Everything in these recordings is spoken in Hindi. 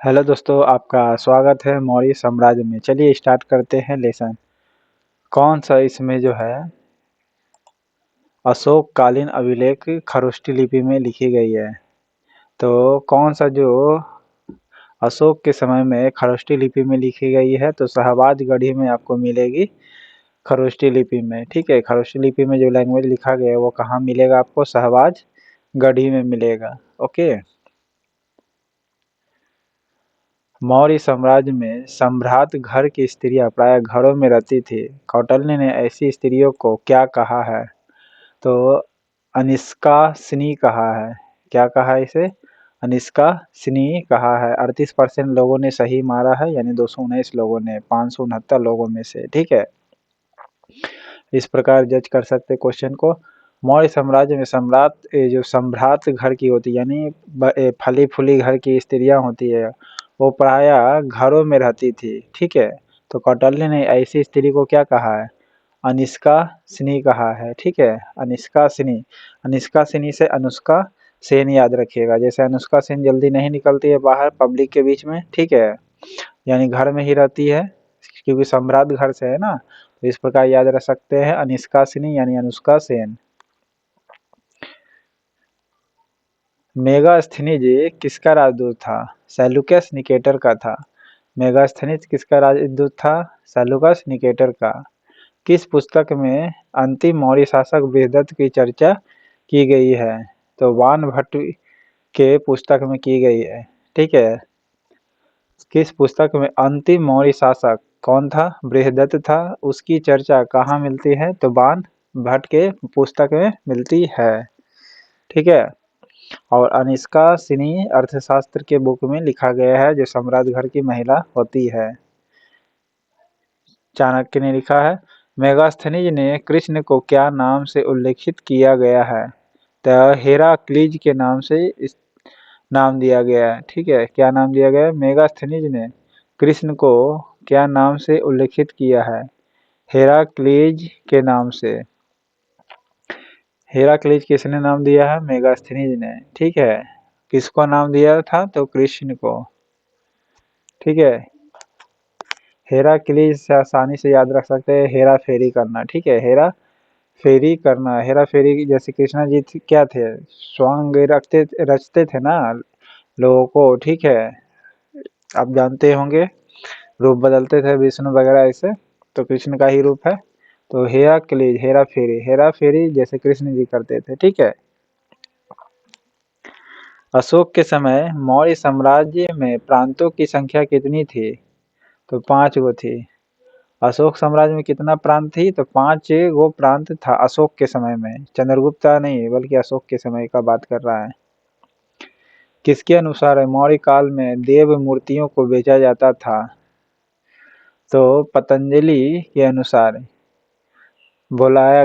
हेलो दोस्तों, आपका स्वागत है मौर्य साम्राज्य में। चलिए स्टार्ट करते हैं लेसन। कौन सा इसमें जो है अशोक कालीन अभिलेख खरोष्टी लिपि में लिखी गई है। तो कौन सा जो अशोक के समय में खरोष्टी लिपि में लिखी गई है, तो शाहबाज गढ़ी में आपको मिलेगी खरोष्टी लिपि में। ठीक है, खरोष्टी लिपि में जो लैंग्वेज लिखा गया है वो कहाँ मिलेगा आपको? शाहबाज गढ़ी में मिलेगा। ओके। मौर्य साम्राज्य में सम्भ्रात घर की स्त्रियां प्रायः घरों में रहती थी। कौटिल्य ने ऐसी स्त्रियों को क्या कहा है? तो अनिष्कासिनी कहा है। क्या कहा है इसे? अनिष्कासिनी कहा है। 38% लोगों ने सही मारा है, यानी 219 लोगों ने 569 लोगों में से। ठीक है, इस प्रकार जज कर सकते क्वेश्चन को। मौर्य साम्राज्य में जो सम्भ्रात घर की होती है, यानी फली फूली घर की स्त्रियां होती है, वो प्रायः घरों में रहती थी। ठीक है, तो कौटिल्य ने ऐसी स्त्री को क्या कहा है? अनिष्कासिनी कहा है। ठीक है, अनिष्कासिनी। अनिष्कासिनी से अनुष्का सेन याद रखिएगा। जैसे अनुष्का सेन जल्दी नहीं निकलती है बाहर पब्लिक के बीच में। ठीक है, यानी घर में ही रहती है, क्योंकि सम्राट घर से है ना, तो इस प्रकार याद रख सकते हैं अनिष्कासिनी यानी अनुष्का सेन। मेगास्थनीज किसका राजदूत था? सेल्यूकस निकेटर का था। मेगास्थनीज किसका राजदूत था? सेल्यूकस निकेटर का। किस पुस्तक में अंतिम मौर्य शासक बृहदत्त की चर्चा की गई है? तो वानभट्ट के पुस्तक में की गई है। ठीक है, किस पुस्तक में अंतिम मौर्य शासक कौन था? बृहदत्त था। उसकी चर्चा कहाँ मिलती है? तो वानभट्ट के पुस्तक में मिलती है। ठीक है, और अनिष्कासिनी अर्थशास्त्र के बुक में लिखा गया है, जो सम्राट घर की महिला होती है। चाणक्य ने लिखा है। मेगास्थनीज ने कृष्ण को क्या नाम से उल्लेखित किया गया है? तो हेराक्लीज के नाम से इस नाम दिया गया है। ठीक है, क्या नाम दिया गया है? मेगास्थनीज ने कृष्ण को क्या नाम से उल्लेखित किया है? हेराक्लीज के नाम से। हेराक्लीज किसने नाम दिया है? मेगास्थनीज ने। ठीक है, किसको नाम दिया था? तो कृष्ण को। ठीक है, हेराक्लीज से आसानी से याद रख सकते हैं, हेरा फेरी करना। ठीक है, हेरा फेरी करना। हेरा फेरी जैसे कृष्णा जी क्या थे? स्वांग रचते थे ना लोगों को। ठीक है, आप जानते होंगे, रूप बदलते थे विष्णु वगैरह ऐसे, तो कृष्ण का ही रूप है। तो हेराक्लीज हेरा फेरी जैसे कृष्ण जी करते थे। ठीक है, अशोक के समय मौर्य साम्राज्य में प्रांतों की संख्या कितनी थी? तो 5 गो थी। अशोक साम्राज्य में कितना प्रांत थी? तो 5 गो प्रांत था अशोक के समय में। चंद्रगुप्ता नहीं, बल्कि अशोक के समय का बात कर रहा है। किसके अनुसार मौर्य काल में देव मूर्तियों को बेचा जाता था? तो पतंजलि के अनुसार बोला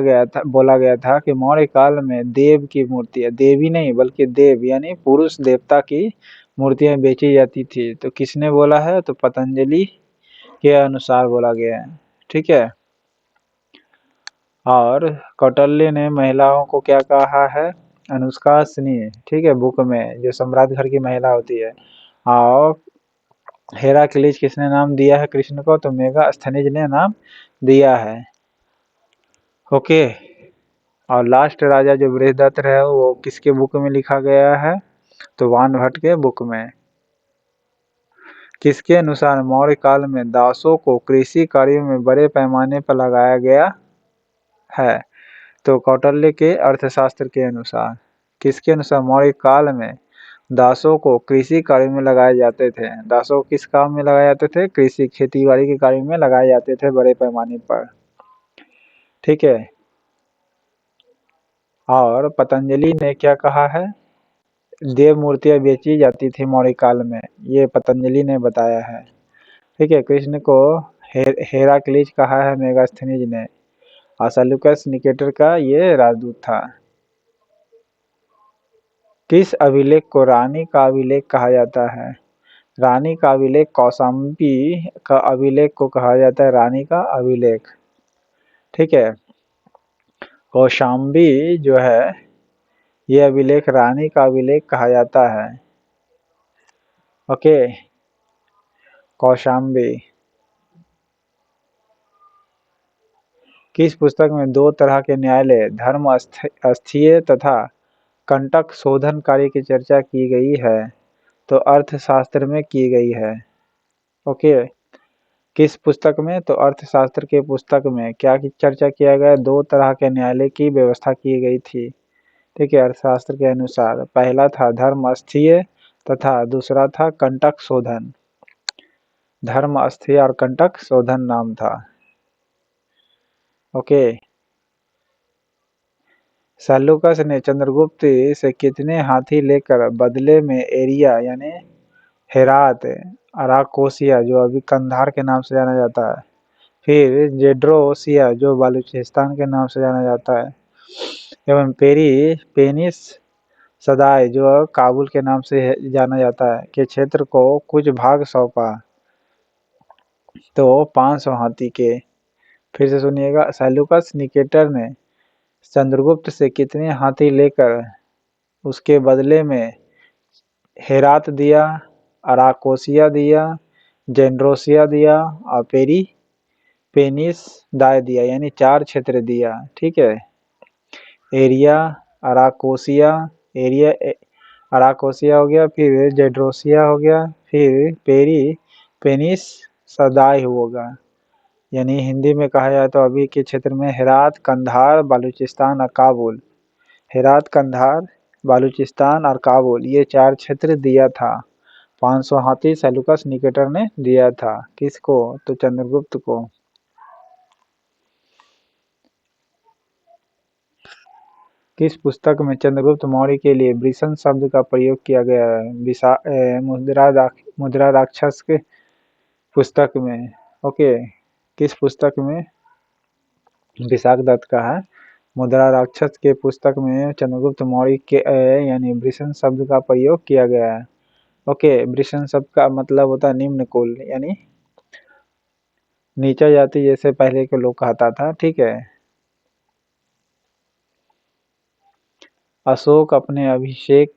गया था कि मौर्य काल में देव की मूर्तियां, देवी नहीं बल्कि देव यानी पुरुष देवता की मूर्तियां बेची जाती थी। तो किसने बोला है? तो पतंजलि के अनुसार बोला गया है। ठीक है, और कौटिल्य ने महिलाओं को क्या कहा है? अनुष्कासिनी। ठीक है, बुक में जो सम्राट घर की महिला होती है। और हेराक्लीज किसने नाम दिया है कृष्ण को? तो मेगास्थनीज ने नाम दिया है। ओके, और लास्ट राजा जो बृहदत्त रहे वो किसके बुक में लिखा गया है? तो वानभट्ट के बुक में। किसके अनुसार मौर्य काल में दासों को कृषि कार्यों में बड़े पैमाने पर लगाया गया है? तो कौटिल्य के अर्थशास्त्र के अनुसार। किसके अनुसार मौर्य काल में दासों को कृषि कार्य में लगाए जाते थे? दासों को किस काम में लगाए जाते थे? कृषि खेती बाड़ी के कार्य में लगाए जाते थे बड़े पैमाने पर। ठीक है, और पतंजलि ने क्या कहा है? देव मूर्तियां बेची जाती थी मौर्य काल में, ये पतंजलि ने बताया है। ठीक है, कृष्ण को हेराक्लीज कहा है मेगास्थनीज ने, और सेल्यूकस निकेटर का ये राजदूत था। किस अभिलेख को रानी का अभिलेख कहा जाता है? रानी का अभिलेख कौशाम्बी का अभिलेख को कहा जाता है रानी का अभिलेख। ठीक है, कौशाम्बी जो है ये अभिलेख रानी का अभिलेख कहा जाता है। ओके, कौशाम्बी। किस पुस्तक में दो तरह के न्यायालय धर्म अस्थीय तथा कंटक शोधन कार्य की चर्चा की गई है? तो अर्थशास्त्र में की गई है। ओके, किस पुस्तक में? तो अर्थशास्त्र के पुस्तक में क्या की चर्चा किया गया? दो तरह के न्यायालय की व्यवस्था की गई थी। ठीक है, अर्थशास्त्र के अनुसार पहला था धर्म अस्थीय तथा दूसरा था कंटक शोधन। धर्म अस्थीय और कंटक शोधन नाम था। ओके, सेल्यूकस ने चंद्रगुप्त से कितने हाथी लेकर बदले में एरिया यानी हेरात, अराकोसिया जो अभी कंधार के नाम से जाना जाता है, फिर जेड्रोसिया जो बलूचिस्तान के नाम से जाना जाता है, एवं पेनिस सदाए जो काबुल के नाम से जाना जाता है के क्षेत्र को कुछ भाग सौंपा? तो 500 हाथी के। फिर से सुनिएगा, सेल्यूकस निकेटर ने चंद्रगुप्त से कितने हाथी लेकर उसके बदले में हेरात दिया, अराकोसिया दिया, जेंड्रोसिया दिया और पेनिस दाय दिया, यानी 4 क्षेत्र दिया। ठीक है, एरिया, अराकोसिया, एरिया अराकोसिया हो गया, फिर जेड्रोसिया हो गया, फिर पेनिस सदाई होगा। यानी हिंदी में कहा जाए तो अभी के क्षेत्र में हेरात, कंधार, बलूचिस्तान और काबुल। हेरात, कंधार, बलूचिस्तान और काबुल ये 4 क्षेत्र दिया था। 500 हाथी सेल्यूकस निकेटर ने दिया था। किसको? तो चंद्रगुप्त को। किस पुस्तक में चंद्रगुप्त मौर्य के लिए वृषण शब्द का प्रयोग किया गया है? मुद्रा राक्षस के पुस्तक में। ओके, किस पुस्तक में? विशाखदत्त का है। मुद्रा राक्षस के पुस्तक में चंद्रगुप्त मौर्य के यानी वृषण शब्द का प्रयोग किया गया है। ओके, वृषण शब्द का मतलब होता है निम्न कुल, यानी नीचा जाति जैसे पहले के लोग कहता था। ठीक है, अशोक अपने अभिषेक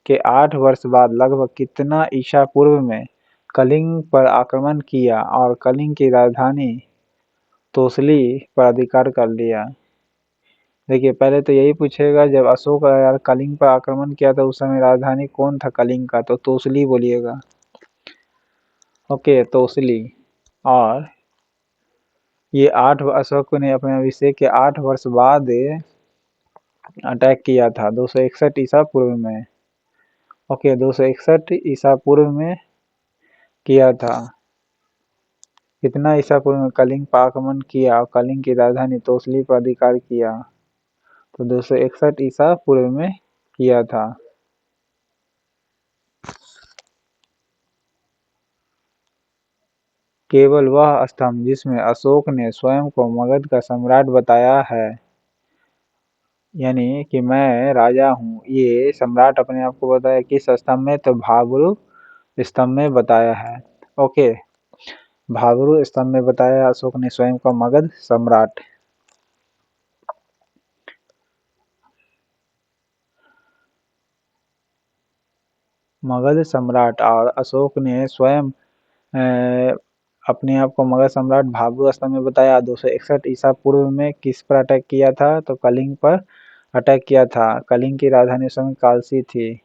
के 8 वर्ष बाद लगभग कितना ईसा पूर्व में कलिंग पर आक्रमण किया और कलिंग की राजधानी तोसली पर अधिकार कर लिया? देखिए, पहले तो यही पूछेगा, जब अशोक यार कलिंग पर आक्रमण किया था उस समय राजधानी कौन था कलिंग का? तो तोसली बोलिएगा। ओके, तोसली। और ये अशोक ने अपने अभिषेक के 8 वर्ष बाद अटैक किया था 261 ईसा पूर्व में। ओके, 261 ईसा पूर्व में किया था। कितना ईसा पूर्व में कलिंग पर आक्रमण किया और कलिंग की राजधानी तोसली पर अधिकार किया? तो 261 ईसा पूर्व में किया था। केवल वह स्तंभ जिसमें अशोक ने स्वयं को मगध का सम्राट बताया है, यानी कि मैं राजा हूँ, ये सम्राट अपने आप को बताया किस स्तंभ में? तो भाब्रू स्तंभ में बताया है। ओके, भाब्रू स्तंभ में बताया अशोक ने स्वयं को मगध सम्राट। मगध सम्राट और अशोक ने स्वयं अपने आप को मगध सम्राट भाब्रू स्तंभ में बताया। 261 ईसा पूर्व में किस पर अटैक किया था? तो कलिंग पर अटैक किया था। कलिंग की राजधानी उस समय कालसी थी।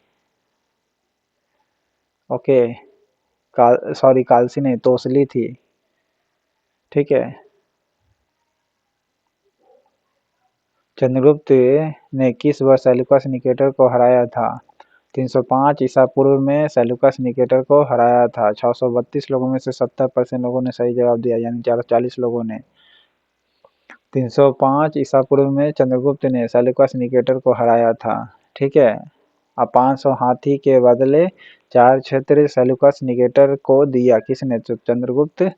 ओके, कालसी नहीं, तोसली थी। ठीक है, चंद्रगुप्त ने किस वर्ष सेल्यूकस निकेटर को हराया था? 305 ईसा पूर्व में सेल्यूकस निकेटर को हराया था। 632 लोगों में से 70% लोगों ने सही जवाब दिया, यानी 440 लोगों ने। 305 ईसा पूर्व में चंद्रगुप्त ने सेल्यूकस निकेटर को हराया था। ठीक है, अब 500 हाथी के बदले 4 क्षेत्र सेल्यूकस निकेटर को दिया। किसने? तो चंद्रगुप्त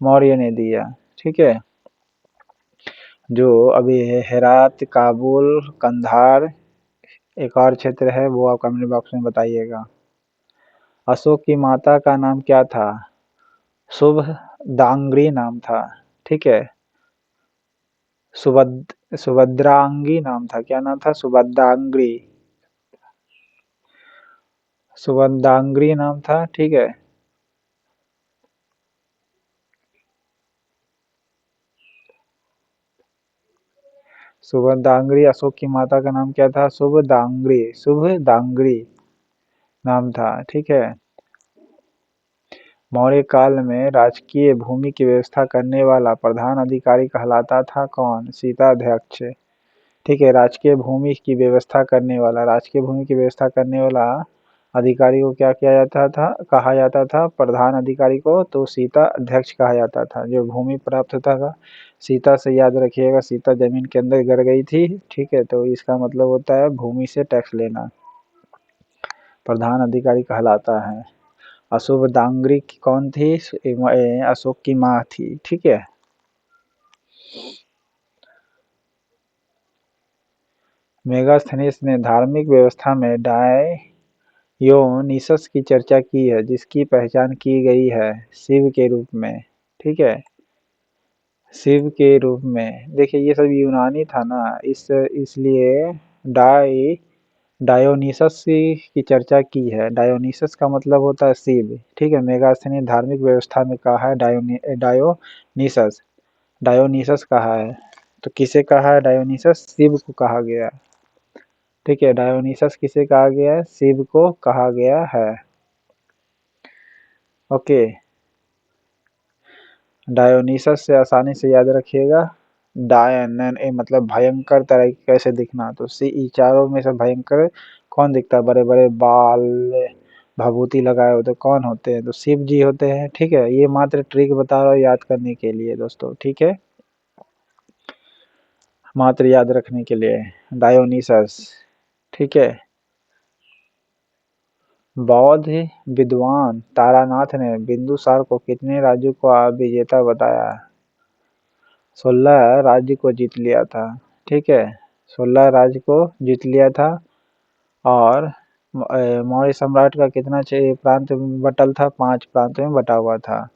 मौर्य ने दिया। ठीक है, जो अभी हेरात, काबुल, कंधार एक और क्षेत्र है वो आप कमेंट बॉक्स में बताइएगा। अशोक की माता का नाम क्या था? शुभदांगी नाम था। ठीक है, सुभद्रांगी नाम था। क्या नाम था? सुभद्रांगी, सुभद्रांगी नाम था। ठीक है, शुभदांगरी अशोक की माता का नाम क्या था? शुभदांगरी, शुभदांगरी नाम था। ठीक है। मौर्य काल में राजकीय भूमि की व्यवस्था करने वाला प्रधान अधिकारी कहलाता था कौन? सीताध्यक्ष। ठीक है। राजकीय भूमि की व्यवस्था करने वाला अधिकारी को क्या किया जाता था? कहा जाता था प्रधान अधिकारी को, तो सीता अध्यक्ष कहा जाता था। जो भूमि प्राप्त होता था सीता से, याद रखिएगा, सीता जमीन के अंदर गिर गई थी। ठीक है। तो इसका मतलब होता है भूमि से टैक्स लेना, प्रधान अधिकारी कहलाता है। अशुभदांगरी कौन थी? अशोक की माँ थी। ठीक है। मेगास्थनीज ने धार्मिक व्यवस्था में डायोनिसस की चर्चा की है, जिसकी पहचान की गई है शिव के रूप में। ठीक है। शिव के रूप में। देखिए ये सब यूनानी था ना, इसलिए डाई डायोनिसस की चर्चा की है। डायोनिसस का मतलब होता है शिव। ठीक है। मेगास्थनीय धार्मिक व्यवस्था में कहा है डायोनिसस। डायोनिसस कहा है, तो किसे कहा है डायोनिसस? शिव को कहा गया। ठीक है। डायोनिसस किसे कहा गया है? शिव को कहा गया है। ओके। डायोनिसस से आसानी से याद रखिएगा, डायन मतलब भयंकर तरह की कैसे दिखना, तो चारों में से भयंकर कौन दिखता है? बड़े बड़े बाल, भभूति लगाए होते कौन होते हैं? तो शिव जी होते हैं। ठीक है। ये मात्र ट्रिक बता रहा हूँ याद करने के लिए दोस्तों। ठीक है। मात्र याद रखने के लिए डायोनिसस। ठीक है। बौद्ध विद्वान तारानाथ ने बिंदुसार को कितने राज्यों का विजेता बताया? 16 राज्य को जीत लिया था। ठीक है। 16 राज्य को जीत लिया था। और मौर्य सम्राट का कितना प्रांत बटल था? 5 प्रांत में बटा हुआ था।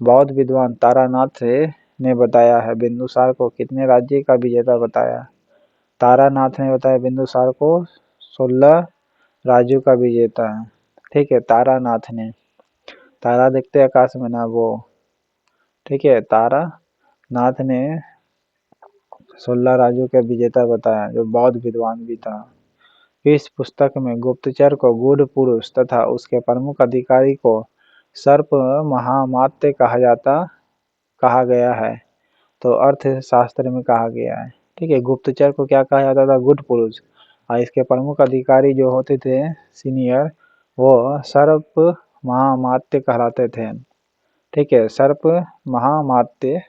बौद्ध विद्वान तारानाथ ने बताया है बिंदुसार को कितने राज्य का विजेता बताया? तारानाथ ने बताया बिंदुसार को 16 राज्यों का विजेता है। ठीक है। तारानाथ ने, तारा देखते आकाश में ना, वो। ठीक है। तारानाथ ने 16 राज्यों का विजेता बताया, जो बौद्ध विद्वान भी था। इस पुस्तक में गुप्तचर को गूढ़ पुरुष तथा उसके प्रमुख अधिकारी को सर्प महामात्य कहा गया है, तो अर्थशास्त्र में कहा गया है। ठीक है। गुप्तचर को क्या कहा जाता था? गुड पुरुष। और इसके प्रमुख अधिकारी जो होते थे सीनियर, वो सर्प महामात्य कहलाते थे। ठीक है। सर्प महामात्य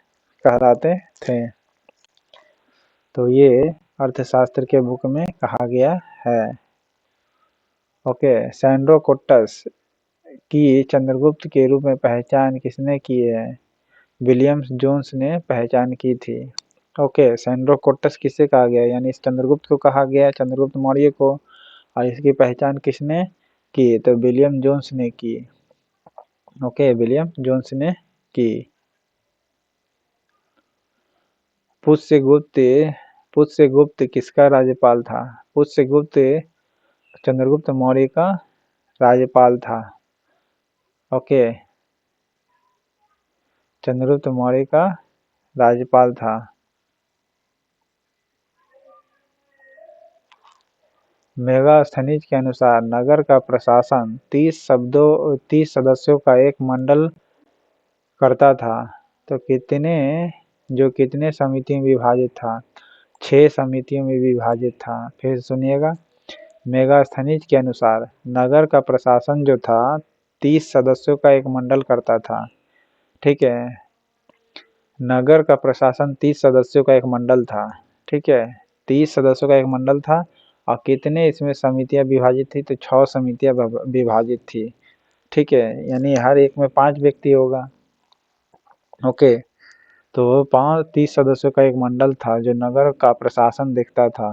कहलाते थे। तो ये अर्थशास्त्र के बुक में कहा गया है। ओके। सैंड्रोकोट्टस की चंद्रगुप्त के रूप में पहचान किसने की है? विलियम्स जोन्स ने पहचान की थी। ओके। सैंड्रोकोट्टस किसे कहा गया? यानी इस चंद्रगुप्त को कहा गया, चंद्रगुप्त मौर्य को। और इसकी पहचान किसने की? तो विलियम जोन्स ने की। ओके। विलियम जोन्स ने की। पुष्यगुप्त किसका राज्यपाल था? पुष्यगुप्त चंद्रगुप्त मौर्य का राज्यपाल था। ओके। चंद्रगुप्त मौर्य का राज्यपाल था। मेगास्थनीज के अनुसार नगर का प्रशासन 30 सदस्यों का एक मंडल करता था, तो कितने समितियों में विभाजित था? 6 समितियों में विभाजित था। फिर सुनिएगा, मेगास्थनीज के अनुसार नगर का प्रशासन जो था 30 सदस्यों का एक मंडल करता था। ठीक है। नगर का प्रशासन 30 सदस्यों का एक मंडल था। ठीक है। 30 सदस्यों का एक मंडल था। और कितने इसमें समितियां विभाजित थी? तो 6 समितियां विभाजित थी। ठीक है। यानी हर एक में 5 व्यक्ति होगा। ओके। तो 30 सदस्यों का एक मंडल था जो नगर का प्रशासन देखता था।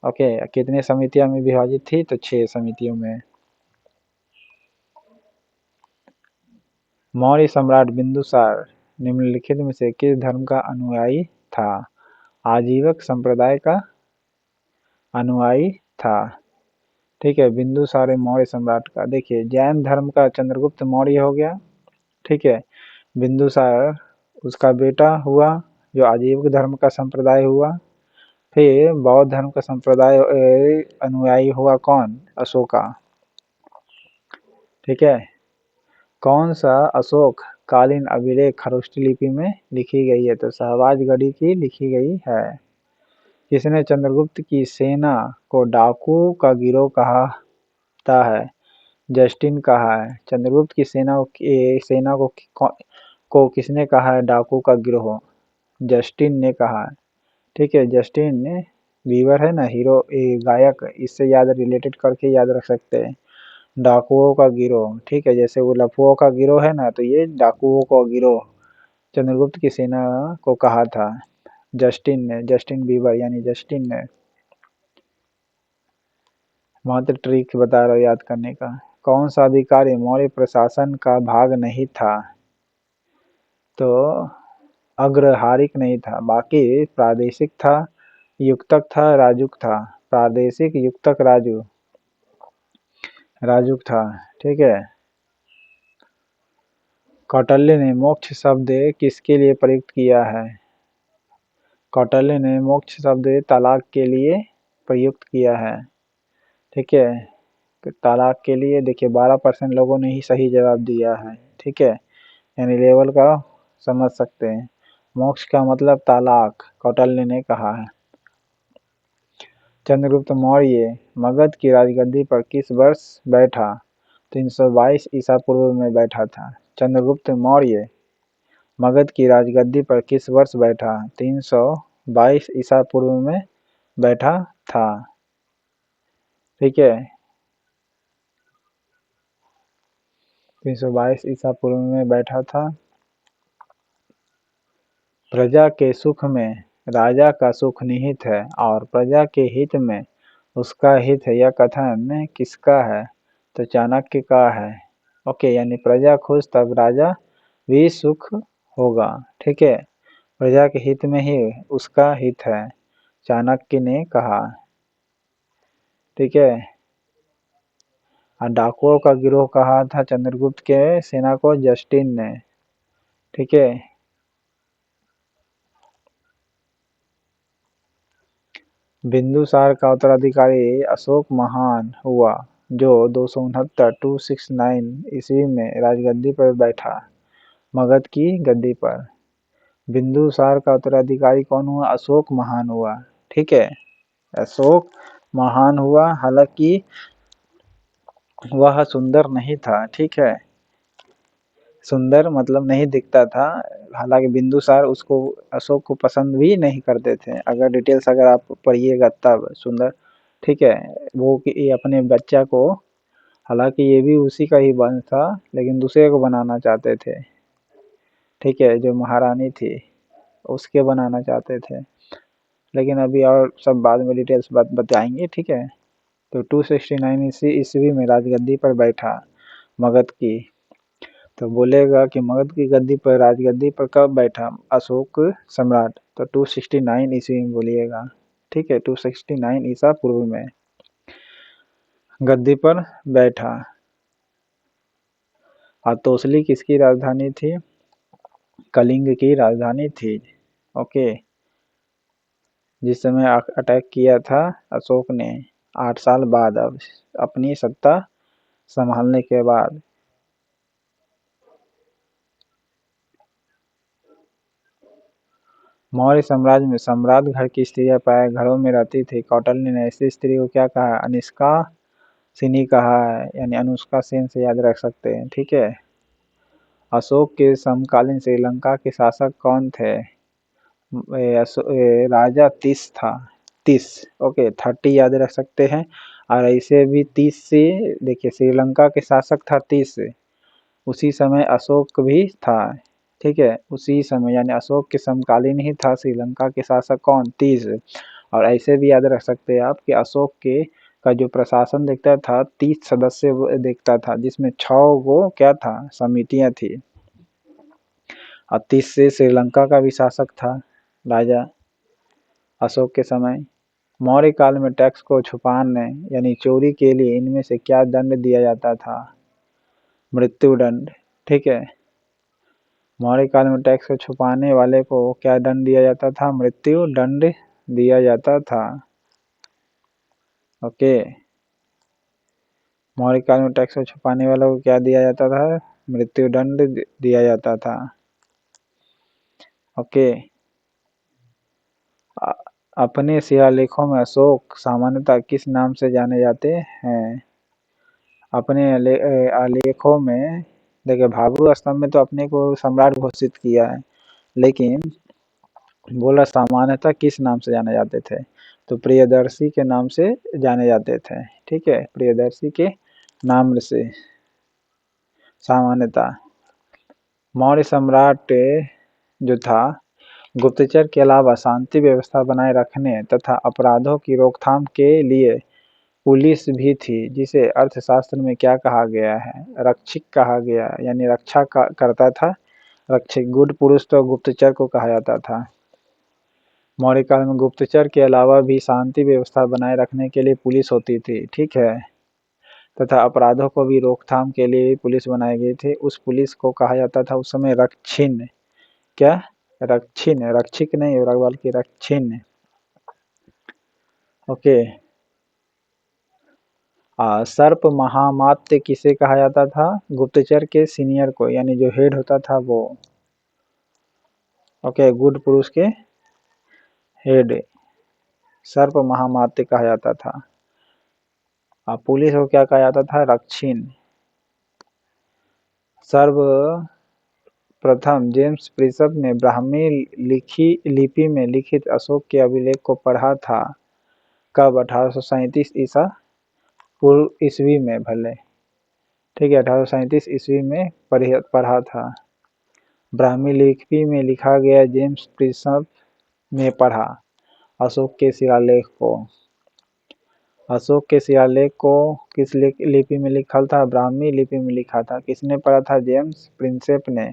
ओके। कितने समितियां में विभाजित थी? तो 6 समितियों में। मौर्य सम्राट बिंदुसार निम्नलिखित में से किस धर्म का अनुयायी था? आजीवक संप्रदाय का अनुयायी था। ठीक है। बिंदुसार मौर्य सम्राट का, देखिए, जैन धर्म का चंद्रगुप्त मौर्य हो गया। ठीक है। बिंदुसार उसका बेटा हुआ, जो आजीवक धर्म का संप्रदाय हुआ। फिर बौद्ध धर्म का संप्रदाय अनुयायी हुआ कौन? अशोका। ठीक है। कौन सा अशोक कालीन अभिलेख खरोष्ठी लिपि में लिखी गई है? तो सहबाजगढ़ी की लिखी गई है। किसने चंद्रगुप्त की सेना को डाकू का गिरोह कहता है? जस्टिन कहा है। चंद्रगुप्त की सेना को किसने कहा है डाकू का गिरोह? जस्टिन ने कहा है। ठीक है। जस्टिन बीबर है ना, हीरो गायक, इससे याद रिलेटेड करके याद रख सकते हैं। डाकुओं का गिरोह। ठीक है। जैसे वो लफुओं का गिरोह है ना, तो ये डाकुओं का गिरोह चंद्रगुप्त की सेना को कहा था जस्टिन ने, जस्टिन बीबर यानी जस्टिन ने। मात्र ट्रिक बता रहा हूँ याद करने का। कौन सा अधिकारी मौर्य प्रशासन का भाग नहीं था? तो अग्रहारिक नहीं था, बाकी प्रादेशिक था, युक्तक था, राजुक था। प्रादेशिक, युक्तक, राजुक था। ठीक है। कौटिल्य ने मोक्ष शब्द किसके लिए प्रयुक्त किया है? कौटिल्य ने मोक्ष शब्द तलाक के लिए प्रयुक्त किया है। ठीक है। तलाक के लिए देखिए 12% लोगों ने ही सही जवाब दिया है। ठीक है। यानी लेवल का समझ सकते हैं। मोक्ष का मतलब तलाक, कौटिल्य ने कहा है। चंद्रगुप्त मौर्य मगध की राजगद्दी पर किस वर्ष बैठा? 322 ईसा पूर्व में बैठा था। चंद्रगुप्त मौर्य मगध की राजगद्दी पर किस वर्ष बैठा? 322 ईसा पूर्व में बैठा था। ठीक है। 322 ईसा पूर्व में बैठा था। प्रजा के सुख में राजा का सुख निहित है और प्रजा के हित में उसका हित है, यह कथन किसका है? तो चाणक्य का है। ओके। यानी प्रजा खुश तब राजा भी सुख होगा। ठीक है। प्रजा के हित में ही उसका हित है, चाणक्य ने कहा। ठीक है। और डाकुओं का गिरोह कहा था चंद्रगुप्त के सेना को? जस्टिन ने। ठीक है। बिंदुसार का उत्तराधिकारी अशोक महान हुआ जो 269 ईस्वी में राजगद्दी पर बैठा, मगध की गद्दी पर। बिंदुसार का उत्तराधिकारी कौन हुआ? अशोक महान हुआ। ठीक है। अशोक महान हुआ। हालांकि वह सुंदर नहीं था। ठीक है। सुंदर मतलब नहीं दिखता था। हालांकि बिंदुसार उसको, अशोक को पसंद भी नहीं करते थे। अगर डिटेल्स अगर आप पढ़िएगा तब सुंदर। ठीक है। वो कि ये अपने बच्चा को, हालांकि ये भी उसी का ही वंश था, लेकिन दूसरे को बनाना चाहते थे। ठीक है। जो महारानी थी उसके बनाना चाहते थे, लेकिन अभी और सब बाद में डिटेल्स बताएंगे। ठीक है। तो 269 ईस्वी में राजगद्दी पर बैठा मगध की। तो बोलेगा कि मगध की गद्दी पर, राजगद्दी पर कब बैठा अशोक सम्राट? तो 269 ईस्वी में बोलिएगा। ठीक है। 269 ईसा पूर्व में गद्दी पर बैठा। और तोसली किसकी राजधानी थी? कलिंग की राजधानी थी। ओके। जिस समय अटैक किया था अशोक ने 8 साल बाद, अब अपनी सत्ता संभालने के बाद। मौर्य साम्राज्य में सम्राट घर की स्त्रियां प्राय घरों में रहती थी। कौटिल्य ने ऐसी स्त्री को क्या कहा? अनिष्का सिनी कहा है, यानी अनुष्का सेन से याद रख सकते हैं। ठीक है। अशोक के समकालीन श्रीलंका के शासक कौन थे? राजा तीस था। 30। ओके। 30 याद रख सकते हैं। और ऐसे भी 30 से, देखिए श्रीलंका के शासक था 30 से, उसी समय अशोक भी था। ठीक है। उसी समय यानी अशोक के समकालीन ही था श्रीलंका के शासक कौन? 30। और ऐसे भी याद रख सकते हैं आप कि अशोक के का जो प्रशासन देखता था 30 सदस्य देखता था, जिसमें 6 वो क्या था? समितियां थी। और 30 से श्रीलंका का भी शासक था राजा अशोक के समय। मौर्य काल में टैक्स को छुपाने यानी चोरी के लिए इनमें से क्या दंड दिया जाता था? मृत्युदंड। ठीक है। मौर्य काल में टैक्स को छुपाने वाले को क्या दंड दिया जाता था? मृत्यु दंड दिया जाता था। ओके। मौर्य काल में टैक्स को छुपाने वालों को क्या दिया जाता था? मृत्युदंड दिया जाता था। ओके। अपने शिलालेखों में अशोक सामान्यतः किस नाम से जाने जाते हैं? अपने आलेखों में देखिए, भाभरू स्तंभ में तो अपने को सम्राट घोषित किया है, लेकिन बोला सामान्यतः किस नाम से जाने जाते थे, तो प्रियदर्शी के नाम से जाने जाते थे। ठीक है, प्रियदर्शी के नाम से सामान्यतः। मौर्य सम्राट जो था, गुप्तचर के अलावा शांति व्यवस्था बनाए रखने तथा अपराधों की रोकथाम के लिए पुलिस भी थी, जिसे अर्थशास्त्र में क्या कहा गया है? रक्षक कहा गया, यानी रक्षा करता था रक्षक। गुड पुरुष तो गुप्तचर को कहा जाता था। मौर्य काल में गुप्तचर के अलावा भी शांति व्यवस्था बनाए रखने के लिए पुलिस होती थी। ठीक है, तथा अपराधों को भी रोकथाम के लिए पुलिस बनाई गई थी। उस पुलिस को कहा जाता था उस समय रक्षिन। क्या? रक्षिन, रक्षिक नहीं बल्कि रक्षिन। ओके। सर्प महामात्य किसे कहा जाता था? गुप्तचर के सीनियर को, यानी जो हेड होता था वो। ओके, गुड पुरुष के हेड सर्प महामात्य कहा जाता था। पुलिस को क्या कहा जाता था? रक्षिन। सर्वप्रथम जेम्स प्रिंसप ने ब्राह्मी लिपि में लिखित अशोक के अभिलेख को पढ़ा था। कब? 1837 ईसा पूर्व ईस्वी में। भले ठीक है, 1837 ईस्वी में पढ़ा था। ब्राह्मी लिपि में लिखा गया जेम्स प्रिंसप ने पढ़ा अशोक के शिलालेख को। अशोक के शिलालेख को किस लिपि में लिखा था? ब्राह्मी लिपि में लिखा था। किसने पढ़ा था? जेम्स प्रिंसेप ने।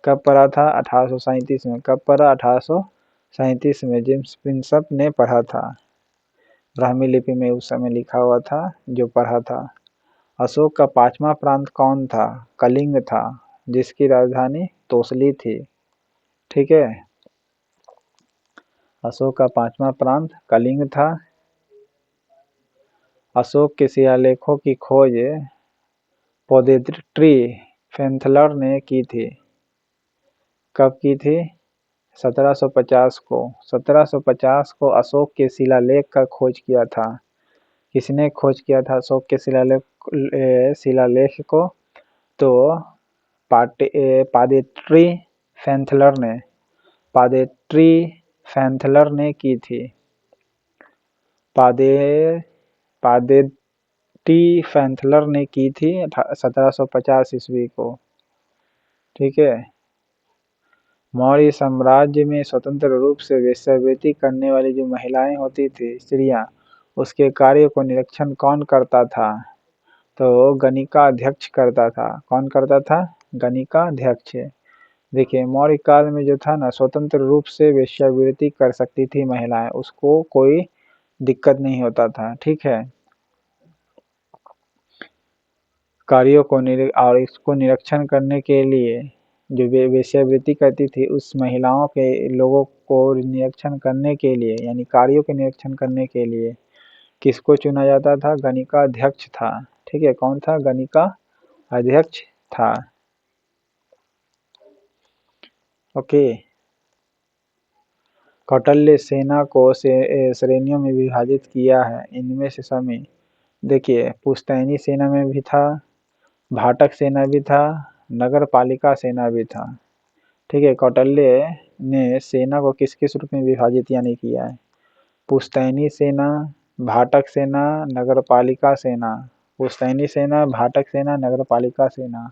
कब पढ़ा था? 1837 में। कब पढ़ा? 1837 में जेम्स प्रिंसेप ने पढ़ा था। ब्राह्मी लिपि में उस समय लिखा हुआ था, जो पढ़ा था। अशोक का पांचवा प्रांत कौन था? कलिंग था, जिसकी राजधानी तोसली थी। ठीक है, अशोक का पांचवा प्रांत कलिंग था। अशोक के शिलालेखों की खोज पोदेट्री फेंथलर ने की थी। कब की थी? 1750 को। 1750 को अशोक के शिलालेख का खोज किया था। किसने खोज किया था अशोक के शिलालेख को? तो पादेट्री फैंथलर ने की थी। पादेट्री फैंथलर ने की थी 1750 ईस्वी को। ठीक है। मौर्य साम्राज्य में स्वतंत्र रूप से वेश्यावृत्ति करने वाली जो महिलाएं होती थी, स्त्रियां, उसके कार्य को निरीक्षण कौन करता था? तो गणिका अध्यक्ष करता था। कौन करता था? गणिका अध्यक्ष। देखिए, मौर्य काल में जो था ना, स्वतंत्र रूप से वेश्यावृत्ति कर सकती थी महिलाएं, उसको कोई दिक्कत नहीं होता था। ठीक है, कार्यों को और इसको निरीक्षण करने के लिए जो वेश्यावृत्ति करती थी, उस महिलाओं के लोगों को निरीक्षण करने के लिए, यानी कार्यों के निरीक्षण करने के लिए किसको चुना जाता था? गणिका अध्यक्ष था। ठीक है, कौन था? गणिका अध्यक्ष था। ओके। कौटिल्य सेना को श्रेणियों में विभाजित किया है। इनमें से सभी, देखिए, पुश्तैनी सेना में भी था, भाटक सेना भी था, नगर पालिका सेना भी था। ठीक है, कौटिल्य ने सेना को किस किस रूप में विभाजित यानी किया है? पुश्तैनी सेना, भाटक सेना, नगर पालिका सेना। पुश्तैनी सेना, भाटक सेना, नगर पालिका सेना।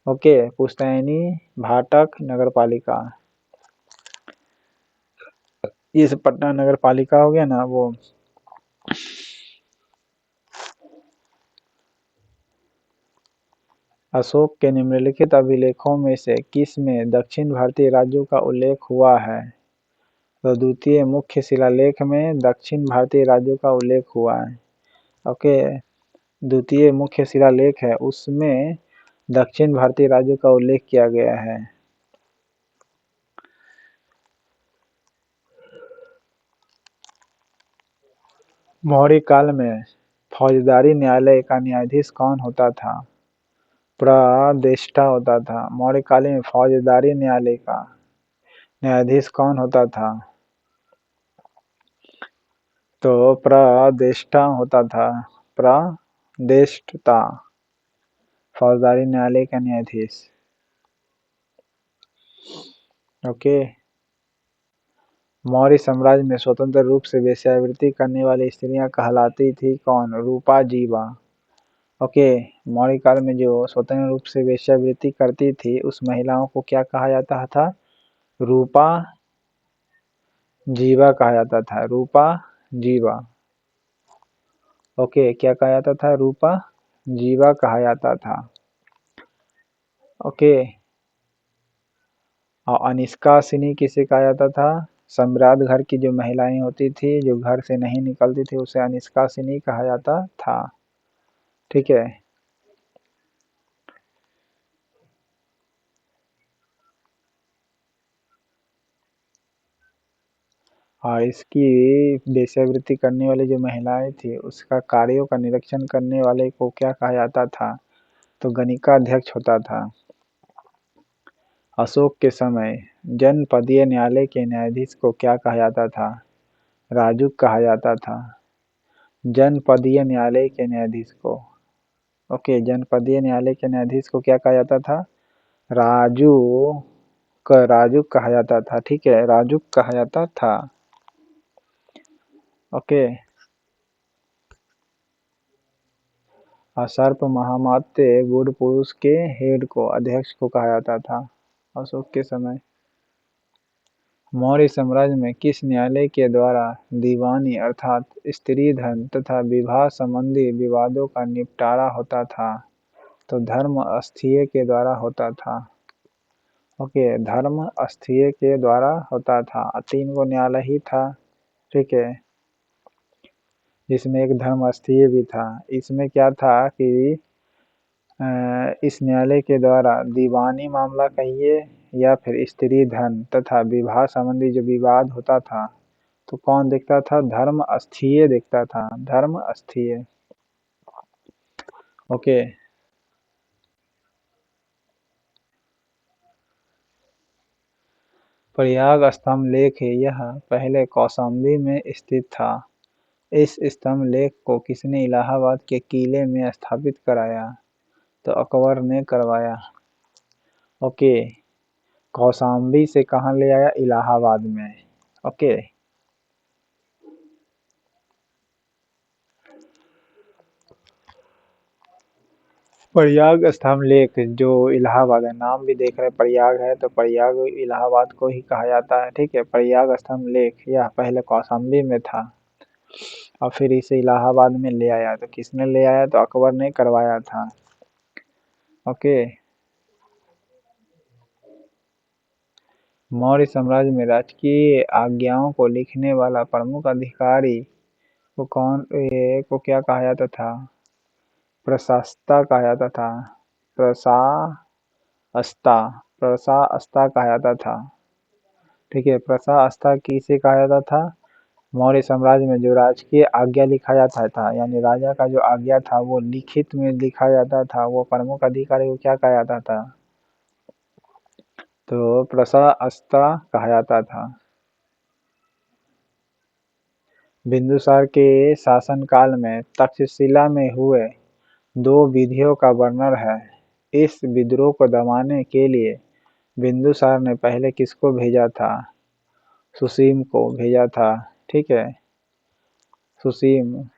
ओके, पुश्तैनी, भाटक, नगर पालिका। ये सब पटना नगर पालिका हो गया ना वो। अशोक के निम्नलिखित अभिलेखों में से किस में दक्षिण भारतीय राज्यों का उल्लेख हुआ है? तो द्वितीय मुख्य शिलालेख में दक्षिण भारतीय राज्यों का उल्लेख हुआ है। ओके, द्वितीय मुख्य शिलालेख है, उसमें दक्षिण भारतीय राज्यों का उल्लेख किया गया है। मौर्य काल में फौजदारी न्यायालय का न्यायाधीश कौन होता था? प्रतिष्ठा होता था। मौर्य काल में फौजदारी न्यायालय का न्यायाधीश कौन होता था? तो प्रतिष्ठा होता था। प्रतिष्ठा फौजदारी न्यायालय का न्यायाधीश। ओके। मौर्य साम्राज्य में स्वतंत्र रूप से वेश्यावृत्ति करने वाली स्त्रियां कहलाती थी कौन? रूपा, जीवा। ओके। मौर्य काल में जो स्वतंत्र रूप से वेश्यावृत्ति करती थी उस महिलाओं को क्या कहा जाता था? रूपा, जीवा कहा जाता था। रूपा, जीवा। ओके, क्या कहा जाता था? रूपा, जीवा कहा जाता था। ओके। और अनिष्कासिनी किसे कहा जाता था? सम्राट घर की जो महिलाएं होती थी जो घर से नहीं निकलती थी उसे अनिष्कासिनी कहा जाता था। ठीक है। और इसकी वेश्यावृत्ति करने वाली जो महिलाएं थी उसका कार्यों का निरीक्षण करने वाले को क्या कहा जाता था? तो गणिका अध्यक्ष होता था। अशोक के समय जनपदीय न्यायालय के न्यायाधीश को क्या कहा जाता था? राजुक कहा जाता था। जनपदीय न्यायालय के न्यायाधीश को। ओके, जनपदीय न्यायालय के न्यायाधीश को क्या कहा जाता था? राजुक कहा जाता था। ठीक है, राजुक कहा जाता था। ओके। सर्प महामात्य गुड़ पुरुष के हेड को अध्यक्ष को कहा जाता था अशोक के समय। मौर्य साम्राज्य में किस न्यायालय के द्वारा दीवानी अर्थात स्त्री धन तथा विवाह संबंधी विवादों का निपटारा होता था? तो धर्मस्थीय के द्वारा होता था। ओके, धर्मस्थीय के द्वारा होता था। 3 गो न्यायालय ही था। ठीक है, जिसमें एक धर्मस्थीय भी था। इसमें क्या था कि इस न्यायालय के द्वारा दीवानी मामला कहिए या फिर स्त्री धन तथा विवाह संबंधी जो विवाद होता था तो कौन देखता था? धर्मस्थीय देखता था। धर्मस्थीय। ओके। प्रयाग स्तंभ लेख यह पहले कौशाम्बी में स्थित था। इस स्तंभ लेख को किसने इलाहाबाद के किले में स्थापित कराया? तो अकबर ने करवाया। ओके। कौशाम्बी से कहाँ ले आया? इलाहाबाद में। ओके। प्रयाग स्तंभ लेख जो इलाहाबाद है, नाम भी देख रहे हैं प्रयाग है तो प्रयाग इलाहाबाद को ही कहा जाता है। ठीक है, प्रयाग स्तंभ लेख यह पहले कौशाम्बी में था और फिर इसे इलाहाबाद में ले आया। तो किसने ले आया? तो अकबर ने करवाया था। ओके। मौर्य साम्राज्य में राजकीय आज्ञाओं को लिखने वाला प्रमुख अधिकारी को क्या कहा जाता था? प्रशास्ता कहा जाता था। प्रशास्ता। प्रशास्ता कहा जाता था। ठीक है, प्रशास्ता किसे कहा जाता था? मौर्य साम्राज्य में जो राजकीय आज्ञा लिखा जाता था यानी राजा का जो आज्ञा था वो लिखित में लिखा जाता था वो प्रमुख अधिकारी को क्या कहा जाता था? तो प्रशास्ता कहा जाता था। बिंदुसार के शासनकाल में तक्षशिला में हुए 2 विद्रोह का वर्णन है। इस विद्रोह को दबाने के लिए बिंदुसार ने पहले किसको भेजा था? सुसीम को भेजा था। ठीक है, सुसीम।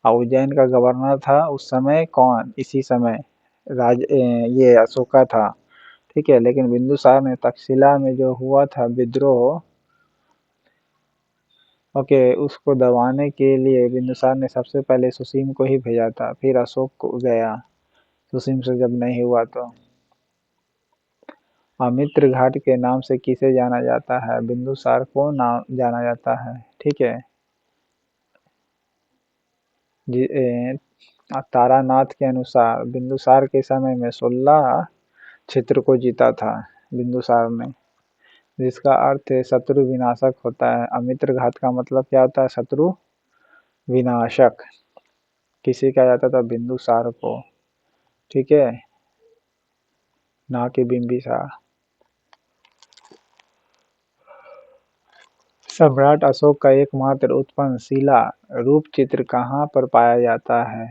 और उज्जैन का गवर्नर था उस समय कौन? इसी समय ये अशोका था। ठीक है, लेकिन बिंदुसार ने तक्षशिला में जो हुआ था विद्रोह, ओके, उसको दबाने के लिए बिंदुसार ने सबसे पहले सुसीम को ही भेजा था, फिर अशोक को गया। सुसीम से जब नहीं हुआ तो अमित्र घाट के नाम से किसे जाना जाता है? बिंदुसार को नाम जाना जाता है। ठीक है। तारानाथ के अनुसार बिंदुसार के समय में 16 क्षेत्र को जीता था बिंदुसार ने, जिसका अर्थ है शत्रु विनाशक होता है। अमित्र घात का मतलब क्या होता है? शत्रु विनाशक किसे कहा जाता था? बिंदुसार को, ठीक है, ना कि बिंबिसार। सम्राट अशोक का एकमात्र उत्पन्न शिला रूप चित्र कहाँ पर पाया जाता है?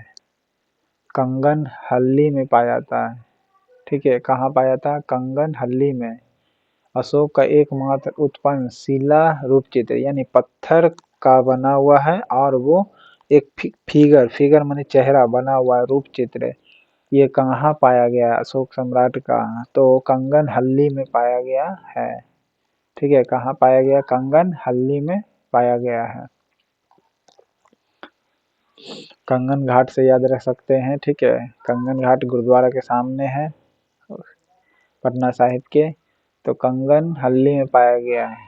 कंगन हल्ली में पाया जाता है, ठीक है, कहाँ पाया जाता है? कंगन हल्ली में। अशोक का एकमात्र उत्पन्न शिला रूप चित्र यानी पत्थर का बना हुआ है और वो एक फिगर माने चेहरा बना हुआ है, रूप चित्र। ये कहाँ पाया गया अशोक सम्राट का? तो कंगन हल्ली में पाया गया है, ठीक है, कहाँ पाया गया? कंगन हल्ली में पाया गया है। कंगन घाट से याद रख सकते हैं, ठीक है, कंगन घाट गुरुद्वारा के सामने है पटना साहिब के। तो कंगन हल्ली में पाया गया है।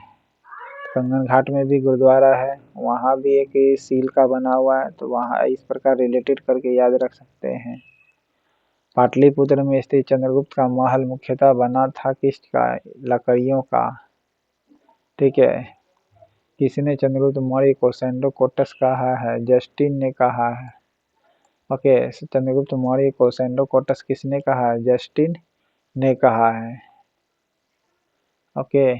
कंगन घाट में भी गुरुद्वारा है, वहाँ भी एक सील का बना हुआ है, तो वहाँ इस प्रकार रिलेटेड करके याद रख सकते हैं। पाटलिपुत्र में स्थित चंद्रगुप्त का महल मुख्यतः बना था किसका? लकड़ियों का, ठीक है। किसने चंद्रगुप्त मौर्य को सैंडोकोटस कहा है? जस्टिन ने कहा है। ओके, चंद्रगुप्त मौर्य को सैंडोकोटस किसने कहा है? जस्टिन ने कहा है। ओके,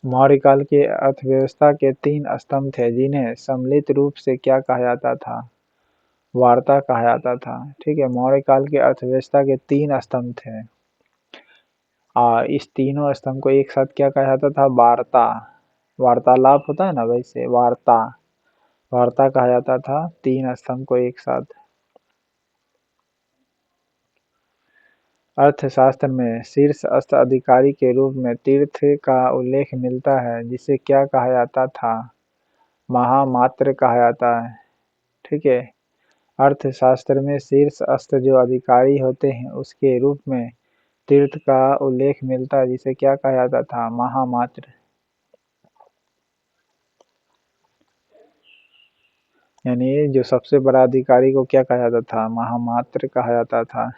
मौर्यकाल की अर्थव्यवस्था के 3 स्तंभ थे जिन्हें सम्मिलित रूप से क्या कहा जाता था? वार्ता कहा जाता था, ठीक है। मौर्यकाल की अर्थव्यवस्था के 3 स्तंभ थे और इस तीनों स्तंभ को एक साथ क्या कहा जाता था? वार्ता। वार्तालाप होता है ना, वैसे वार्ता, वार्ता कहा जाता था 3 स्तंभ को एक साथ। अर्थशास्त्र में शीर्ष स्तर अधिकारी के रूप में तीर्थ का उल्लेख मिलता है जिसे क्या कहा जाता था? महामात्र कहा जाता है, ठीक है। अर्थशास्त्र में शीर्ष स्तर जो अधिकारी होते हैं उसके रूप में तीर्थ का उल्लेख मिलता है जिसे क्या कहा जाता था? महामात्र। यानी जो सबसे बड़ा अधिकारी को क्या कहा जाता था? महामात्र कहा जाता था।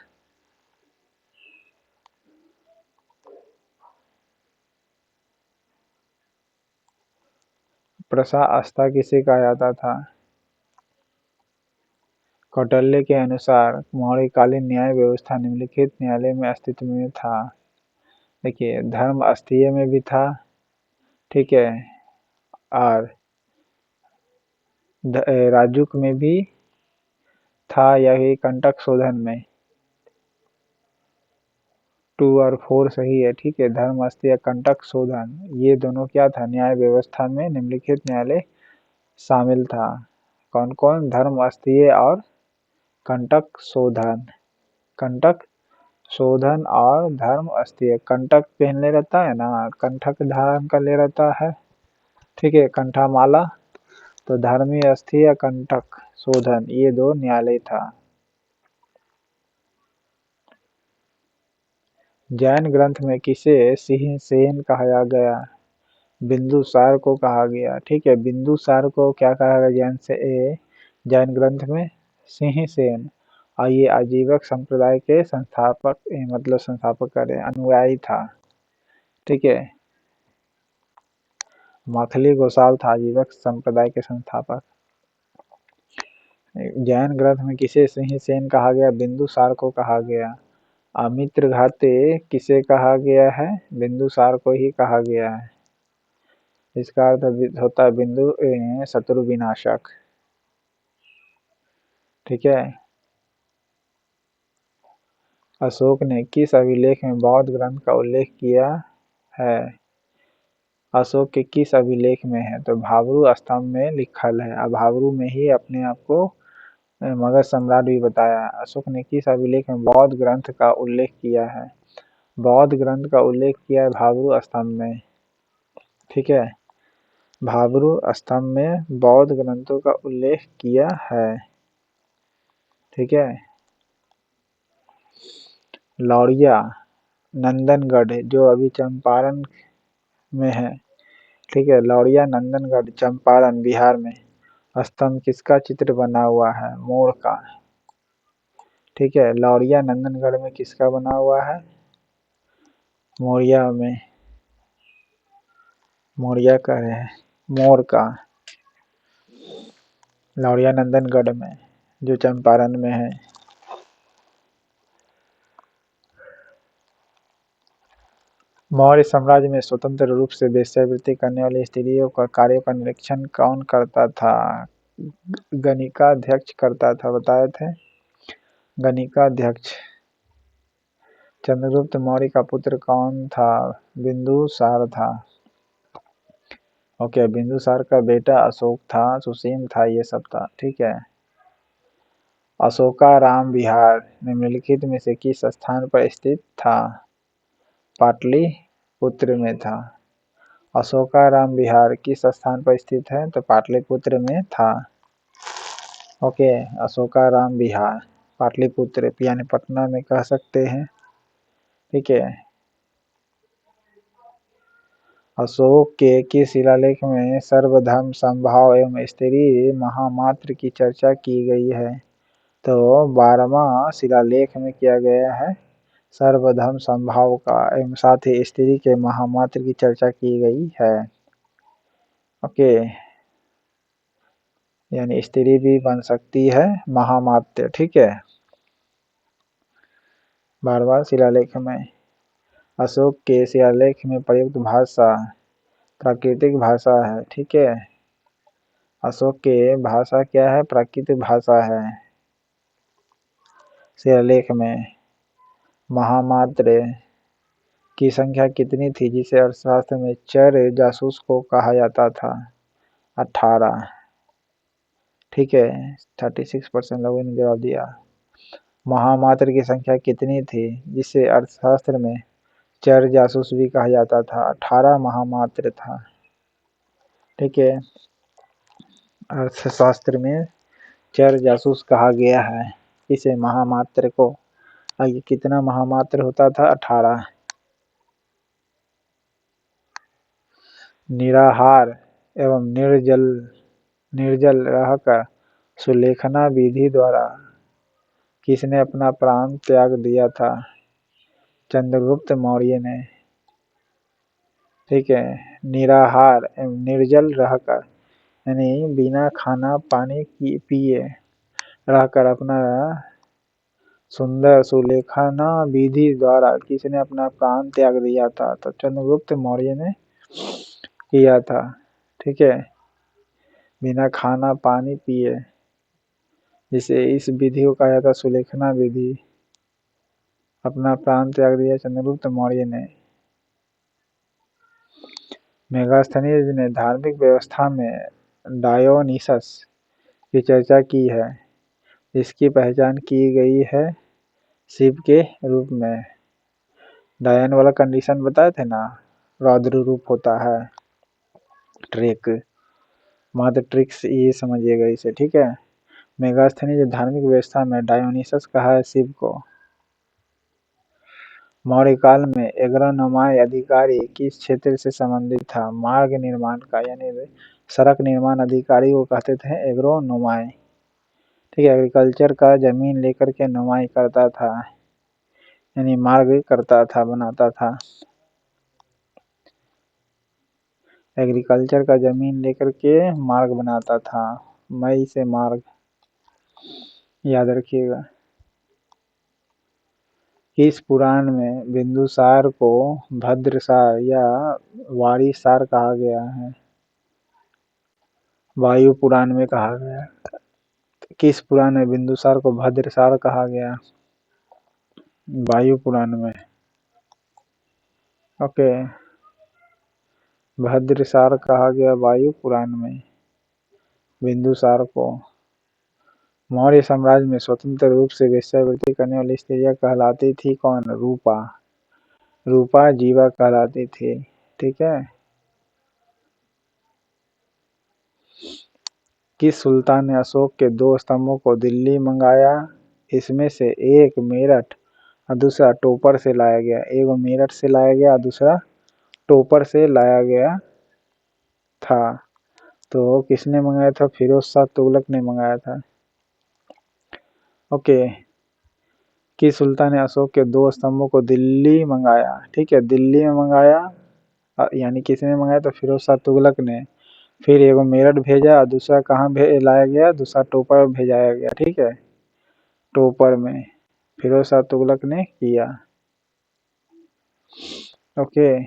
प्रशास्ता किसे कहा जाता था? कौटिल्य के अनुसार मौर्यकालीन न्याय व्यवस्था निम्नलिखित न्यायालय में अस्तित्व में था। देखिए, धर्म अस्थीय में भी था, ठीक है, और राजुक में भी था, यही कंटक शोधन में। 2 और 4 सही है, ठीक है। धर्म अस्थीय, कंटक शोधन, ये दोनों क्या था? न्याय व्यवस्था में निम्नलिखित न्यायालय शामिल था। कौन कौन? धर्म अस्थीय और कंटक शोधन। कंटक शोधन और धर्म अस्थीय। कंटक पहनले रहता है ना, कंठक धारण कर ले रहता है, ठीक है, कंठामाला। तो धर्मी अस्थीय, कंटक शोधन, ये 2 न्यायालय था। जैन ग्रंथ में किसे सिंहसेन कहा गया? बिंदुसार को कहा गया, ठीक है। बिंदुसार को क्या कहा गया जैन ग्रंथ में? सिंहसेन। और ये आजीवक संप्रदाय के संस्थापक मतलब संस्थापक करे अनुयायी था, ठीक है। माखली गोसाल था आजीवक संप्रदाय के संस्थापक। जैन ग्रंथ में किसे सिंहसेन कहा गया? बिंदुसार को कहा गया। अमित्र घाते किसे कहा गया है? बिंदुसार को ही कहा गया है। इसका अर्थ होता है बिंदु शत्रु विनाशक, ठीक है। अशोक ने किस अभिलेख में बौद्ध ग्रंथ का उल्लेख किया है? अशोक के किस अभिलेख में है? तो भाब्रू स्तंभ में लिखल है। अब भाब्रू में ही अपने आप को मगध सम्राट भी बताया। अशोक ने किस अभिलेख में बौद्ध ग्रंथ का उल्लेख किया है? बौद्ध ग्रंथ का उल्लेख किया है भाब्रू स्तंभ में, ठीक है। भाब्रू स्तंभ में बौद्ध ग्रंथों का उल्लेख किया है, ठीक है। लौरिया नंदनगढ़ जो अभी चंपारण में है, ठीक है, लौरिया नंदनगढ़ चंपारण बिहार में स्तंभ किसका चित्र बना हुआ है? मोर का, ठीक है। लौरिया नंदनगढ़ में किसका बना हुआ है? मौर्या में, मौर्या का है, मोर का, लौरिया नंदनगढ़ में जो चंपारण में है। मौर्य साम्राज्य में स्वतंत्र रूप से वेश्यावृत्ति करने वाली स्त्रियों का कार्यों का निरीक्षण कौन करता था? गणिकाध्यक्ष करता था, बताए थे, गणिकाध्यक्ष। चंद्रगुप्त मौर्य का पुत्र कौन था? बिंदुसार था। ओके, बिंदुसार का बेटा अशोक था, सुसीम था, ये सब था, ठीक है। अशोकाराम विहार निम्नलिखित में से किस स्थान पर स्थित था? पाटलिपुत्र में था। अशोकाराम विहार किस स्थान पर स्थित है? तो पाटलिपुत्र में था। ओके, अशोकाराम विहार पाटलिपुत्र यानी पटना में कह सकते हैं, ठीक है। अशोक के किस शिलालेख में सर्वधर्म समभाव एवं स्त्री महामात्र की चर्चा की गई है? तो 12वां शिलालेख में किया गया है सर्वधर्म समभाव का, एवं साथ ही स्त्री के महामात्र की चर्चा की गई है। ओके, यानी स्त्री भी बन सकती है महामात्र, ठीक है। 12वां शिलालेख में अशोक के शिलालेख में प्रयुक्त भाषा प्राकृतिक भाषा है, ठीक है। अशोक के भाषा क्या है? प्राकृतिक भाषा है। शिलालेख में महामात्र की संख्या कितनी थी जिसे अर्थशास्त्र में चर जासूस को कहा जाता था? 18, ठीक है। 36% लोगों ने जवाब दिया। महामात्र की संख्या कितनी थी जिसे अर्थशास्त्र में चर जासूस भी कहा जाता था? 18 महामात्र था, ठीक है। अर्थशास्त्र में चर जासूस कहा गया है इसे महामात्र को। आगे कितना महामात्र होता था? 18। निराहार एवं निर्जल रहकर सुलेखना विधि द्वारा किसने अपना प्राण त्याग दिया था? चंद्रगुप्त मौर्य ने, ठीक है। निराहार एवं निर्जल रहकर यानी बिना खाना पानी पिए रहकर अपना सुंदर सुलेखना विधि द्वारा किसने अपना प्राण त्याग दिया था? तो चंद्रगुप्त मौर्य ने किया था, ठीक है। बिना खाना पानी पिए, जिसे इस विधि को कहा जाता है सुलेखना विधि, अपना प्राण त्याग दिया चंद्रगुप्त मौर्य ने। मेगास्थनीज ने धार्मिक व्यवस्था में डायोनिसस की चर्चा की है, इसकी पहचान की गई है शिव के रूप में। डायन वाला कंडीशन बताए थे ना, रौद्र रूप होता है, ट्रिक, मात्र ट्रिक्स ये समझिएगा इसे, ठीक है। मेगास्थनीज धार्मिक व्यवस्था में डायोनिसस कहा है शिव को। मौर्य काल में एग्रोनोमाई अधिकारी किस क्षेत्र से संबंधित था? मार्ग निर्माण का, यानी सड़क निर्माण अधिकारी को कहते थे एग्रोनोमाई, ठीक है। एग्रीकल्चर का जमीन लेकर के नुमाई करता था, यानी मार्ग करता था, बनाता था। एग्रीकल्चर का जमीन लेकर के मार्ग बनाता था, मई से मार्ग, याद रखिएगा। किस पुराण में बिंदुसार को भद्रसार या वारिसार कहा गया है? वायु पुराण में कहा गया। किस पुराण में बिंदुसार को भद्रसार कहा गया? वायु पुराण में, ओके। भद्रसार कहा गया वायु पुराण में बिंदुसार को। मौर्य साम्राज्य में स्वतंत्र रूप से वेश्यावृत्ति करने वाली स्त्रियां कहलाती थी कौन? रूपा, रूपा जीवा कहलाती थी, ठीक है। किस सुल्तान ने अशोक के 2 स्तंभों को दिल्ली मंगाया? इसमें से एक मेरठ और दूसरा टोपर से लाया गया। एक मेरठ से लाया गया, दूसरा टोपर से लाया गया था। तो किसने मंगाया था? फिरोज शाह तुगलक ने मंगाया था, ओके। कि सुल्तान ने अशोक के 2 स्तंभों को दिल्ली मंगाया। ठीक है, दिल्ली में मंगाया, यानी किसने मंगाया? तो फिरोज शाह तुगलक ने। फिर एगो मेरठ भेजा और दूसरा कहाँ लाया गया? दूसरा टोपर भेजाया गया। ठीक है, टोपर में फिरोज शाह तुगलक ने किया। ओके,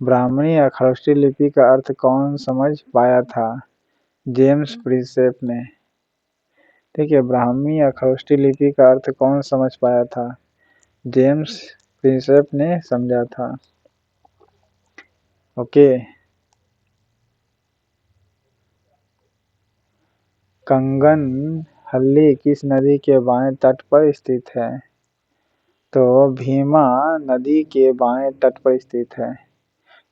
ब्राह्मणी या खरोष्टी लिपि का अर्थ कौन समझ पाया था? जेम्स प्रिंसेप ने। ठीक है, ब्राह्मी या खरोष्टी लिपि का अर्थ कौन समझ पाया था? जेम्स प्रिंसेप ने समझा था। ओके, कंगन हल्ली किस नदी के बाएं तट पर स्थित है? तो भीमा नदी के बाएं तट पर स्थित है।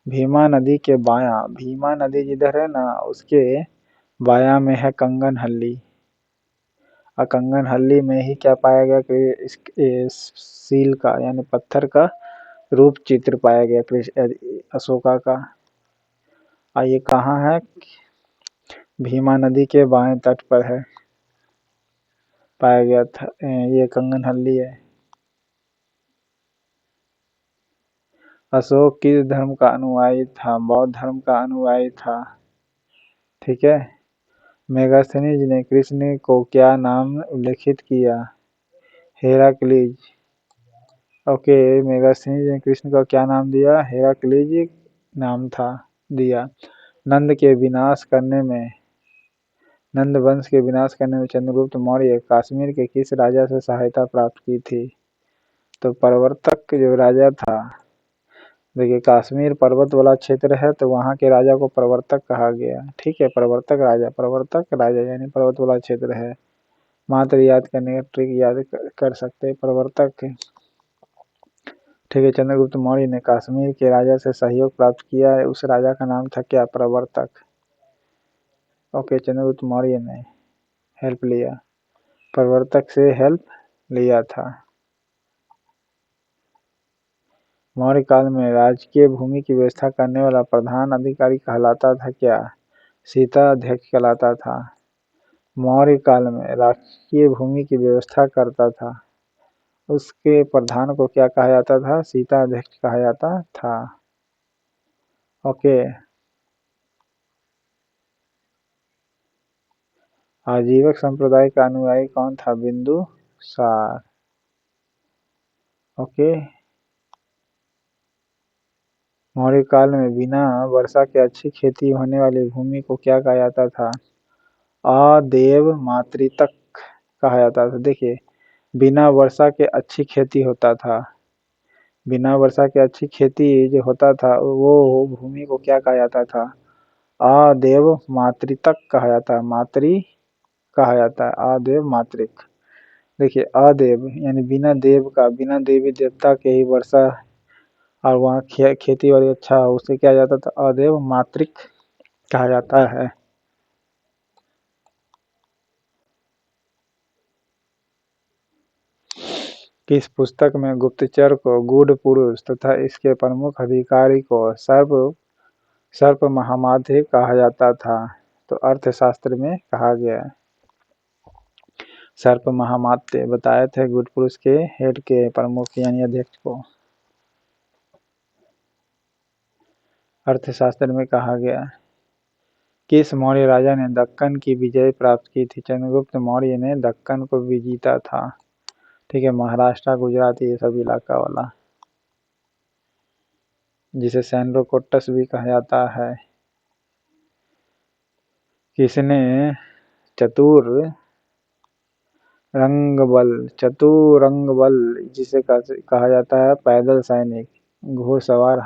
भीमा नदी के बायां, भीमा नदी जिधर है ना उसके बायां में है कंगन हल्ली। और कंगन हल्ली में ही क्या पाया गया कि सील का यानी पत्थर का रूप चित्र पाया गया अशोका का। और ये कहाँ है? भीमा नदी के बाएं तट पर है, पाया गया था। ये कंगन हल्ली है। अशोक किस धर्म का अनुयायी था? बौद्ध धर्म का अनुयायी था। ठीक है, मेगास्थनीज ने कृष्ण को क्या नाम उल्लेखित किया? हेराक्लीज। ओके, मेगास्थनीज ने कृष्ण को क्या नाम दिया? हेराक्लीज नाम था दिया। नंद वंश के विनाश करने में चंद्रगुप्त मौर्य कश्मीर के किस राजा से सहायता प्राप्त की थी? तो प्रवर्तक जो राजा था, देखिए कश्मीर पर्वत वाला क्षेत्र है तो वहाँ के राजा को प्रवर्तक कहा गया। ठीक है, प्रवर्तक राजा यानी पर्वत वाला क्षेत्र है। मात्र याद करने का ट्रिक याद कर सकते हैं, प्रवर्तक। ठीक है, चंद्रगुप्त मौर्य ने कश्मीर के राजा से सहयोग प्राप्त किया है, उस राजा का नाम था क्या? प्रवर्तक। ओके, चंद्रगुप्त मौर्य ने हेल्प लिया, प्रवर्तक से हेल्प लिया था। मौर्य काल में राजकीय भूमि की व्यवस्था करने वाला प्रधान अधिकारी कहलाता था क्या? सीताध्यक्ष कहलाता था। मौर्य काल में राजकीय भूमि की व्यवस्था करता था, उसके प्रधान को क्या कहा जाता था? सीताध्यक्ष कहा जाता था। ओके, आजीवक संप्रदाय का अनुयायी कौन था? बिंदुसार। ओके, मौर्य काल में बिना वर्षा के अच्छी खेती होने वाली भूमि को क्या कहा जाता था? अदेव मातृतक कहा जाता था। देखिए, बिना वर्षा के अच्छी खेती होता था, बिना वर्षा के अच्छी खेती जो होता था वो भूमि को क्या कहा जाता था? अदेव मातृतक कहा जाता है, मातृ कहा जाता है, अदेव मातृक। देखिए, अदेव यानी बिना देव का, बिना देवी देवता के ही वर्षा और वहाँ खेती बाड़ी अच्छा हो, उसे क्या जाता था? अदेव मातृक कहा जाता है। किस पुस्तक में गुप्तचर को गूढ़ पुरुष तथा इसके प्रमुख अधिकारी को सर्प महामाध्य कहा जाता था? तो अर्थशास्त्र में कहा गया। सर्प महामात्य बताए थे गूढ़ पुरुष के हेड के प्रमुख यानी अध्यक्ष को, अर्थशास्त्र में कहा गया। किस मौर्य राजा ने दक्कन की विजय प्राप्त की थी? चंद्रगुप्त मौर्य ने दक्कन को विजीता था। ठीक है, महाराष्ट्र गुजरात ये सब इलाका वाला, जिसे सैंड्रोकोट्टस भी कहा जाता है। किसने चतुरंग बल जिसे कहा जाता है पैदल सैनिक, घुड़सवार,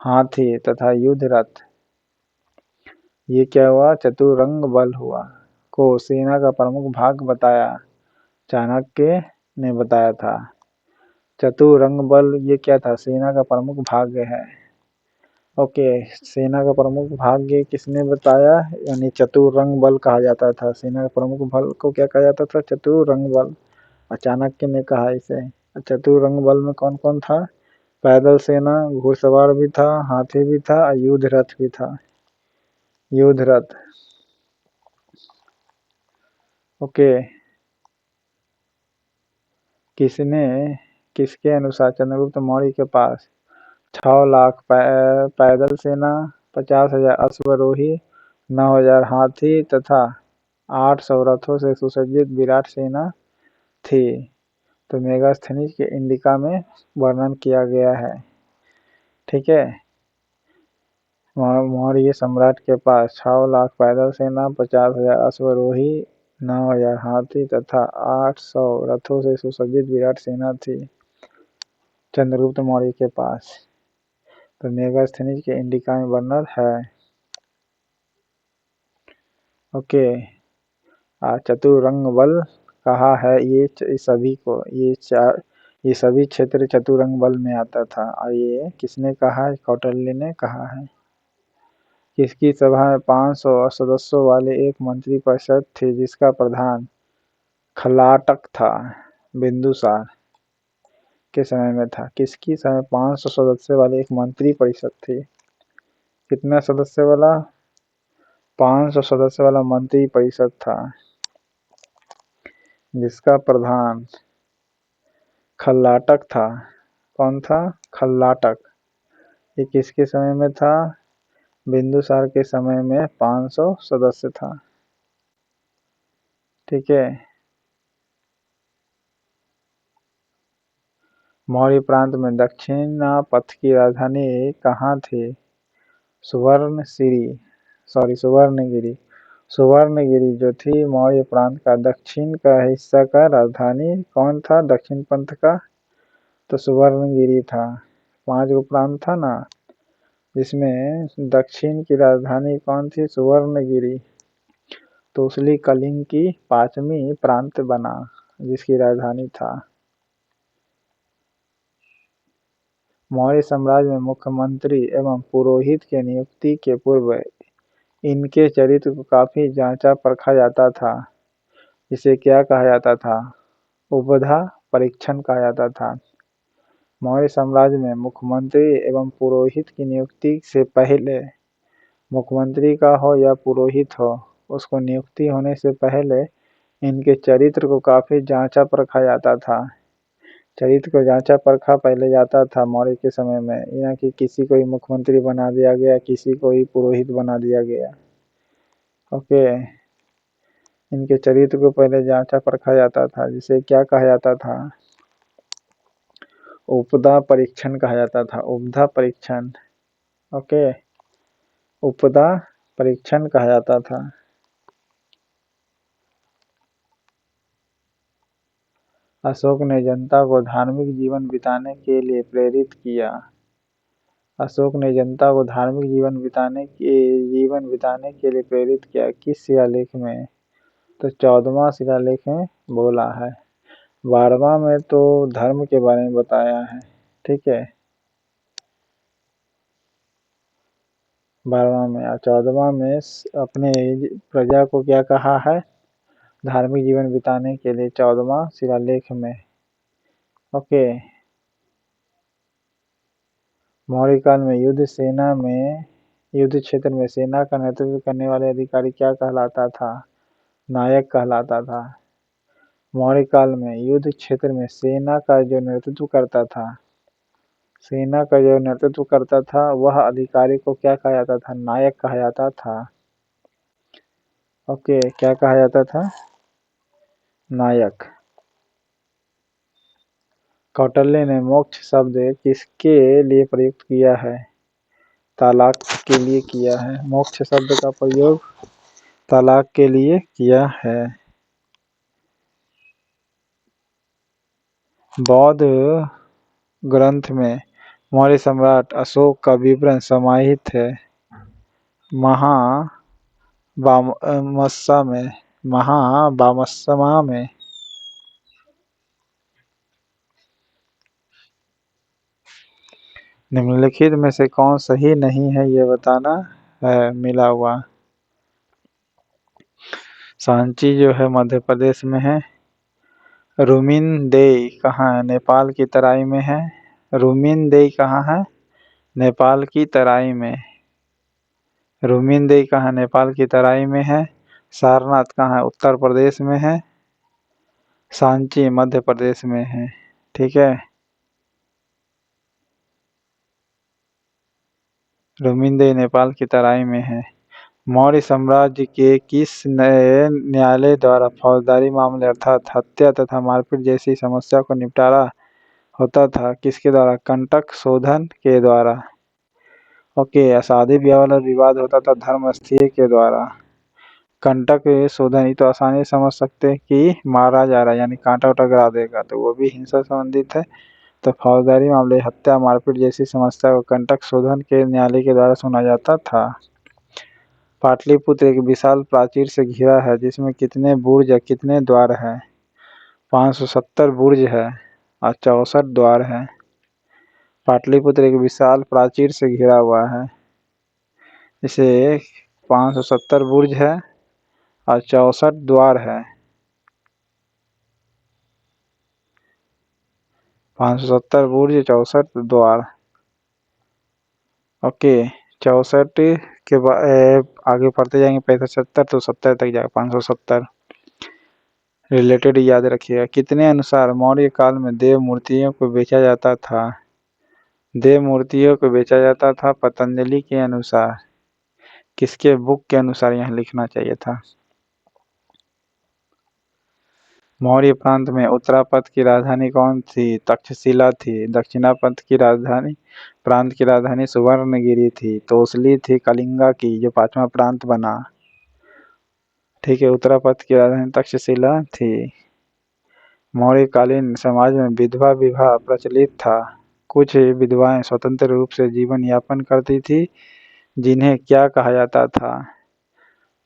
हाथी तथा युद्ध रथ, ये क्या हुआ? चतुरंग बल हुआ। को सेना का प्रमुख भाग बताया? चाणक्य ने बताया था। चतुरंग बल ये क्या था? सेना का प्रमुख भाग है। ओके, सेना का प्रमुख भाग किसने बताया? यानी चतुरंग बल कहा जाता था। सेना का प्रमुख बल को क्या कहा जाता था? चतुरंग बल। चाणक्य ने कहा इसे। चतुरंग बल में कौन कौन था? पैदल सेना, घुड़सवार भी था, हाथी भी था और युद्ध रथ भी था, युद्ध रथ। ओके, किसके अनुसार चंद्रगुप्त मौर्य के पास 6 लाख पैदल सेना, 50,000 अश्वारोही, 9,000 हाथी तथा 800 रथों से सुसज्जित विराट सेना थी। तो मेगास्थनीज के इंडिका में वर्णन किया गया है। ठीक है, मौर्य सम्राट के पास 6 लाख पैदल सेना, 50,000 अश्वारोही, 9,000 हाथी तथा 800 रथों से सुसज्जित विराट सेना थी चंद्रगुप्त मौर्य के पास। तो मेगास्थनीज के इंडिका में वर्णन है। ओके, चतुरंग बल कहा है ये सभी को, ये सभी क्षेत्र चतुरंग बल में आता था। और ये किसने कहा है? कौटिल्य ने कहा है। किसकी सभा में 500 सदस्यों वाले एक मंत्री परिषद थी जिसका प्रधान खलाटक था? बिंदुसार के समय में था। किसकी समय 500 सदस्यों वाली एक मंत्री परिषद थी? कितना सदस्य वाला? 500 सदस्य वाला मंत्री परिषद था जिसका प्रधान खल्लाटक था। कौन था? खल्लाटक। ये किसके समय में था? बिंदुसार के समय में 500 सदस्य था। ठीक है, मौर्य प्रांत में दक्षिणापथ की राजधानी कहाँ थी? सुवर्णगिरी। सुवर्णगिरी जो थी मौर्य प्रांत का दक्षिण का हिस्सा का राजधानी कौन था? दक्षिण पंथ का? तो सुवर्णगिरी था। 5 गो प्रांत था ना, जिसमें दक्षिण की राजधानी कौन थी? सुवर्णगिरी। तो उसली कलिंग की 5वीं प्रांत बना जिसकी राजधानी था। मौर्य साम्राज्य में मुख्यमंत्री एवं पुरोहित के नियुक्ति के पूर्व इनके चरित्र को काफी जांचा परखा जाता था। इसे क्या कहा जाता था? उपधा परीक्षण कहा जाता था। मौर्य साम्राज्य में मुख्यमंत्री एवं पुरोहित की नियुक्ति से पहले, मुख्यमंत्री का हो या पुरोहित हो, उसको नियुक्ति होने से पहले इनके चरित्र को काफी जांचा परखा जाता था। चरित्र को जांचा परखा पहले जाता था मौर्य के समय में, यहाँ कि किसी को ही मुख्यमंत्री बना दिया गया, किसी को ही पुरोहित बना दिया गया। ओके, इनके चरित्र को पहले जांचा परखा जाता था, जिसे क्या कहा जाता था? उपदा परीक्षण कहा जाता था। उपदा परीक्षण। ओके, उपदा परीक्षण कहा जाता था। अशोक ने जनता को धार्मिक जीवन बिताने के लिए प्रेरित किया। अशोक ने जनता को धार्मिक जीवन बिताने के लिए प्रेरित किया। किस शिलालेख में? तो 14वां शिलालेख में बोला है। 12वां में तो धर्म के बारे में बताया है। ठीक है, 12वां में। और 14वां में अपने प्रजा को क्या कहा है? धार्मिक जीवन बिताने के लिए 14वां शिलालेख में। ओके, मौर्य काल में युद्ध क्षेत्र में सेना का नेतृत्व करने वाले अधिकारी क्या कहलाता था? नायक कहलाता था। मौर्य काल में युद्ध क्षेत्र में सेना का जो नेतृत्व करता था वह अधिकारी को क्या कहा जाता था? नायक कहा जाता था। ओके, क्या कहा जाता था? नायक। कौटिल्य ने मोक्ष शब्द किसके लिए प्रयुक्त किया है? तलाक के लिए किया है। मोक्ष शब्द का प्रयोग तलाक के लिए किया है। बौद्ध ग्रंथ में मौर्य सम्राट अशोक का विवरण समाहित है। महावामस्सा में निम्नलिखित में से कौन सही नहीं है ये बताना है मिला हुआ। सांची जो है मध्य प्रदेश में है। रुमिनदेई कहाँ है? नेपाल की तराई में है। रुमिनदेई कहाँ है? नेपाल की तराई में। रुमिनदेई कहाँ? नेपाल की तराई में है। सारनाथ कहाँ है? उत्तर प्रदेश में है। सांची मध्य प्रदेश में है। ठीक है। रुमिंदेई नेपाल की तराई में है। मौर्य साम्राज्य के किस नए न्यायालय द्वारा फौजदारी मामले अर्थात हत्या तथा मारपीट जैसी समस्या को निपटारा होता था? किसके द्वारा? कंटक शोधन के द्वारा। ओके। शादी ब्याह वाला विवाद होता था धर्मस्थली के द्वारा। कंटक शोधन ही तो आसानी से समझ सकते हैं कि मारा जा रहा है यानी कांटा उटा गिरा देगा, तो वो भी हिंसा संबंधित है। तो फौजदारी मामले हत्या मारपीट जैसी समस्या को कंटक शोधन के न्यायालय के द्वारा सुना जाता था। पाटलिपुत्र एक विशाल प्राचीर से घिरा है जिसमें कितने बुर्ज या कितने द्वार है? 570 बुर्ज है और 64 द्वार है। पाटलिपुत्र एक विशाल प्राचीर से घिरा हुआ है। इसे 570 बुर्ज है और 64 द्वार है। 570 बुर्ज 64 द्वार। ओके। 64 के बाद आगे पढ़ते जाएंगे 75 तो 70 तक जाएगा 570 रिलेटेड याद रखिएगा। कितने अनुसार मौर्य काल में देव मूर्तियों को बेचा जाता था? देव मूर्तियों को बेचा जाता था पतंजलि के अनुसार। किसके बुक के अनुसार यहाँ लिखना चाहिए था? मौर्य प्रांत में उत्तरापथ की राजधानी कौन थी? तक्षशिला थी। दक्षिणापथ की राजधानी प्रांत की राजधानी सुवर्णगिरी थी। तोसली थी कलिंगा की जो 5वां प्रांत बना। ठीक है। उत्तरापथ की राजधानी तक्षशिला थी। मौर्यकालीन समाज में विधवा विवाह प्रचलित था। कुछ विधवाएं स्वतंत्र रूप से जीवन यापन करती थी जिन्हें क्या कहा जाता था?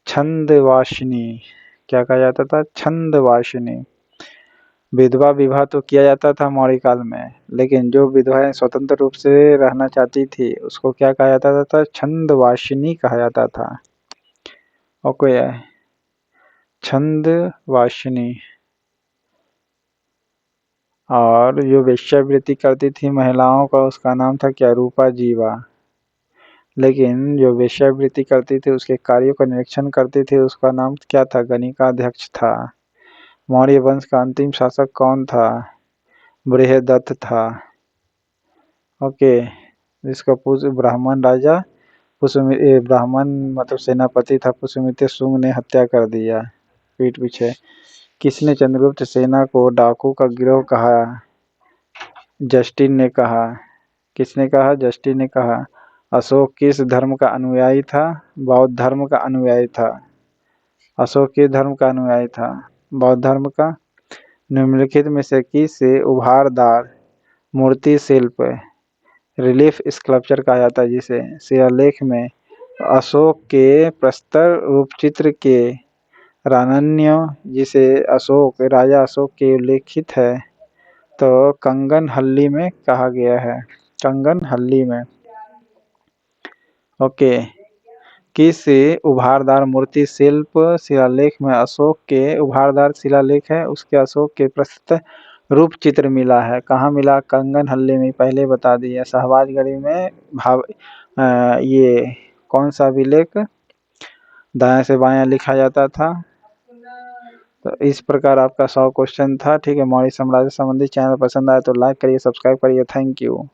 छंदवासिनी। क्या कहा जाता था? छंदवासिनी। विधवा विवाह तो किया जाता था मौर्य काल में, लेकिन जो विधवाएं स्वतंत्र रूप से रहना चाहती थी उसको क्या कहा जाता था? छंदवासिनी कहा जाता था। ओके। छंदवासिनी। और जो वेश्यावृत्ति करती थी महिलाओं का उसका नाम था क्या? रूपा जीवा। लेकिन जो वेश्यावृत्ति करती थी उसके कार्यों का निरीक्षण करती थी उसका नाम क्या था? गणिकाध्यक्ष था। मौर्य वंश का अंतिम शासक कौन था? बृहदत्त था। ओके। जिसका ब्राह्मण राजा ब्राह्मण मतलब सेनापति था पुष्यमित्र शुंग ने हत्या कर दिया पीठ पीछे। किसने चंद्रगुप्त सेना को डाकू का गिरोह कहा? जस्टिन ने कहा। किसने कहा? जस्टिन ने कहा। अशोक किस धर्म का अनुयायी था? बौद्ध धर्म का अनुयायी था। अशोक किस धर्म का अनुयायी था? बौद्ध धर्म का। निम्नलिखित में से किस उभारदार मूर्ति शिल्प रिलीफ स्कल्पचर कहा जाता है जिसे शिलालेख में अशोक के प्रस्तर रूप चित्र के रानन्य जिसे अशोक राजा अशोक के उल्लेखित है तो कंगनहल्ली में कहा गया है? कंगनहल्ली में। ओके। किस उभारदार मूर्ति शिल्प शिलालेख में अशोक के उभारदार शिलालेख है उसके अशोक के प्रस्तुत रूप चित्र मिला है? कहाँ मिला? कंगनहल्ली में। पहले बता दिया। शहबाजगढ़ी में ये कौन सा अभिलेख दाएं से बायां लिखा जाता था? तो इस प्रकार आपका 100 क्वेश्चन था। ठीक है। मौर्य साम्राज्य संबंधी चैनल पसंद आए तो लाइक करिए, सब्सक्राइब करिए। Thank you.